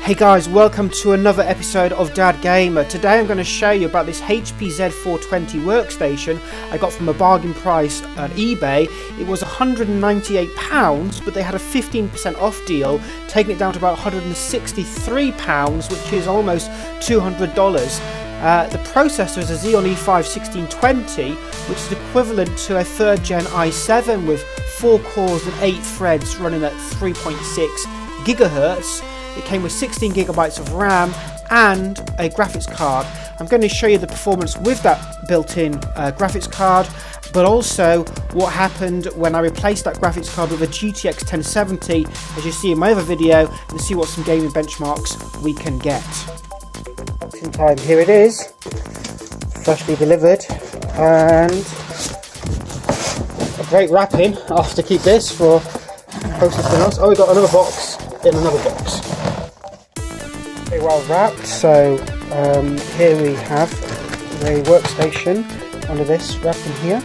Hey guys, welcome to another episode of Dad Gamer. Today I'm going to show you about this HP Z420 workstation I got from a bargain price at eBay. It was £198, but they had a 15% off deal, taking it down to about £163, which is almost $200. The processor is a Xeon E5-1620, which is equivalent to a 3rd gen i7 with 4 cores and 8 threads running at 3.6 GHz. It came with 16 gigabytes of RAM and a graphics card. I'm going to show you the performance with that built-in graphics card, but also what happened when I replaced that graphics card with a GTX 1070, as you see in my other video, and see what some gaming benchmarks we can get. In time, here it is, freshly delivered, and a great wrapping. I'll have to keep this for processing else. Oh, we got another box in another box. Very well wrapped. So here we have the workstation under this wrapping here.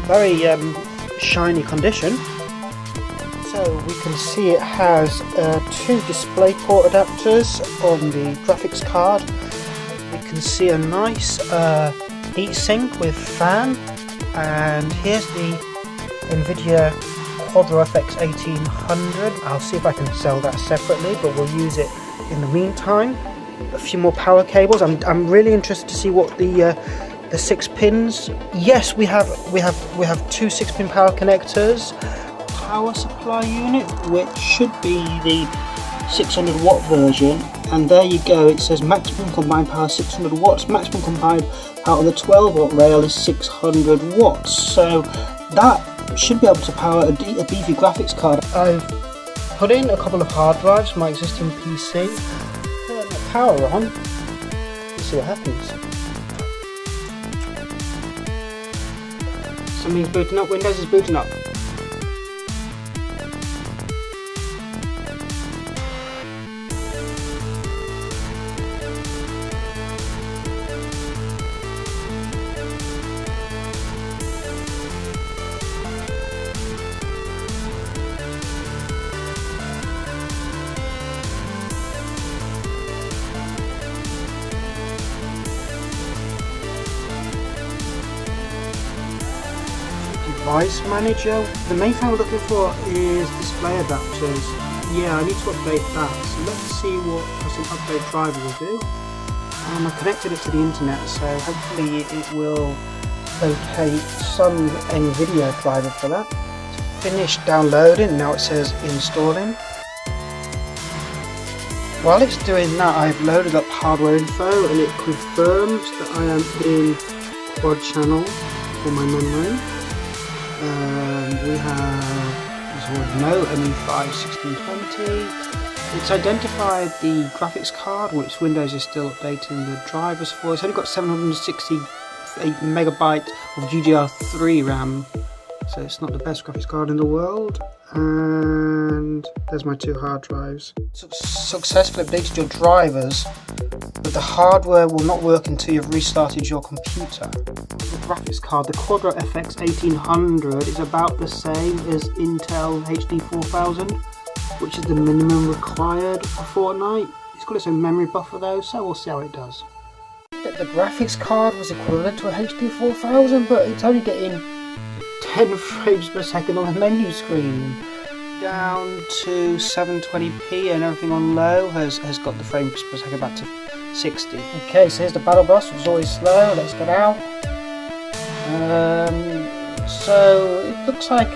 Very shiny condition. So we can see it has 2 DisplayPort adapters on the graphics card. We can see a nice heatsink with fan, and here's the Nvidia FX 1800. I'll see if I can sell that separately, but we'll use it in the meantime. A few more power cables. I'm really interested to see what the 6 pins. Yes, we have 2 6-pin power connectors. Power supply unit, which should be the 600 watt version, and there you go, it says maximum combined power 600 watts, maximum combined power on the 12 watt rail is 600 watts, so that should be able to power a beefy graphics card. I've put in a couple of hard drives from my existing PC, turn the power on, let's see what happens. Something's booting up, Windows is booting up. Device manager. The main thing we're looking for is display adapters. Yeah, I need to update that. So let's see what some update driver will do. I've connected it to the internet, so hopefully it will locate some Nvidia driver for that. It's finished downloading. Now it says installing. While it's doing that, I've loaded up hardware info, and it confirms that I am in quad channel for my memory. We have, as you already know, an E5-1620. It's identified the graphics card, which Windows is still updating the drivers for. It's only got 768 megabyte of GDR3 RAM, so it's not the best graphics card in the world. And there's my 2 hard drives. Successfully updated your drivers, but the hardware will not work until you've restarted your computer. The graphics card, the Quadro FX 1800, is about the same as Intel HD 4000, which is the minimum required for Fortnite. It's got its own memory buffer though, so we'll see how it does. The graphics card was equivalent to a HD 4000, but it's only getting 10 frames per second on the menu screen. Down to 720p, and everything on low has got the frames per second back to 60. Okay, so here's the battle bus, which is always slow. Let's get out. So it looks like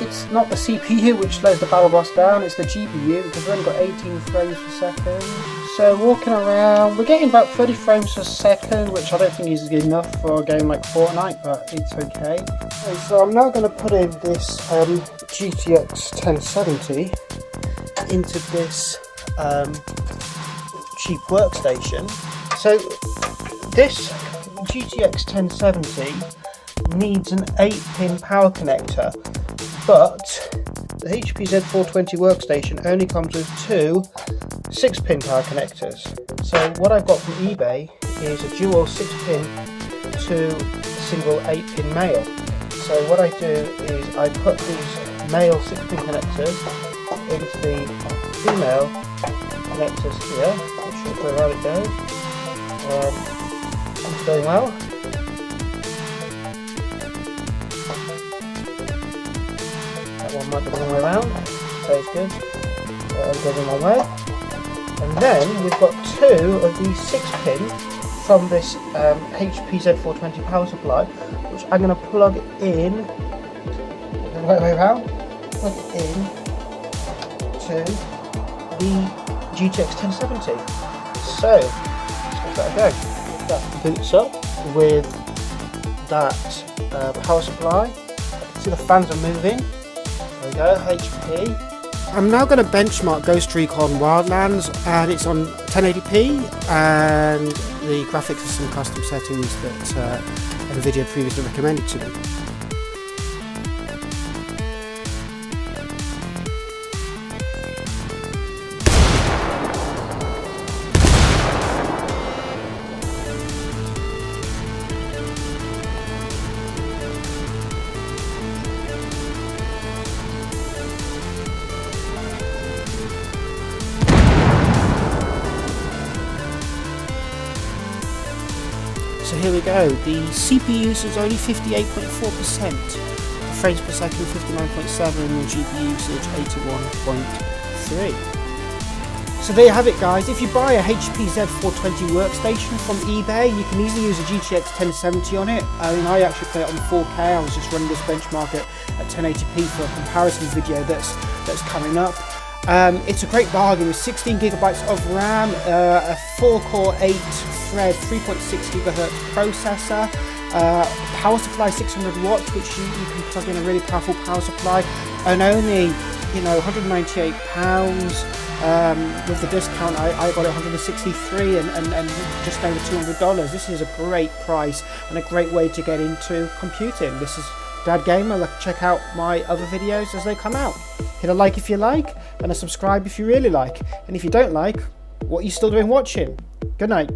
it's not the CPU which slows the battle bus down, it's the GPU, because we've only got 18 frames per second. So walking around, we're getting about 30 frames per second, which I don't think is good enough for a game like Fortnite, but it's okay. And so I'm now going to put in this GTX 1070 into this cheap workstation. So this GTX 1070 needs an 8-pin power connector, but the HP Z420 workstation only comes with 2 6-pin power connectors. So what I've got from eBay is a dual 6-pin to a single 8-pin male. So what I do is I put these male 6-pin connectors into the female connectors here. Not sure where around it goes. It's going well. That one might be the wrong way around, so it's good. It goes in one way. And then we've got two of these 6-pin from this HP Z420 power supply, which I'm going to plug in the right way around. Plug it in to the GTX 1070. So let's give that a go. That boots up with that power supply. See the fans are moving. There we go, HP. I'm now going to benchmark Ghost Recon Wildlands, and it's on 1080p, and the graphics are some custom settings that Nvidia previously recommended to me. So here we go, the CPU usage is only 58.4%, frames per second 59.7, and GPU usage 81.3. So there you have it guys. If you buy a HP Z420 workstation from eBay, you can easily use a GTX 1070 on it. I mean, I actually play it on 4K, I was just running this benchmark at 1080p for a comparison video that's coming up. It's a great bargain with 16 gigabytes of RAM, a 4-core 8-thread 3.6 gigahertz processor, power supply 600 watts, which you can plug in a really powerful power supply, and only £198 with the discount. I got it $163 and just over $200. This is a great price and a great way to get into computing. This is Dad Gamer. Check out my other videos as they come out. Hit a like if you like, and a subscribe if you really like. And if you don't like, what are you still doing watching? Good night.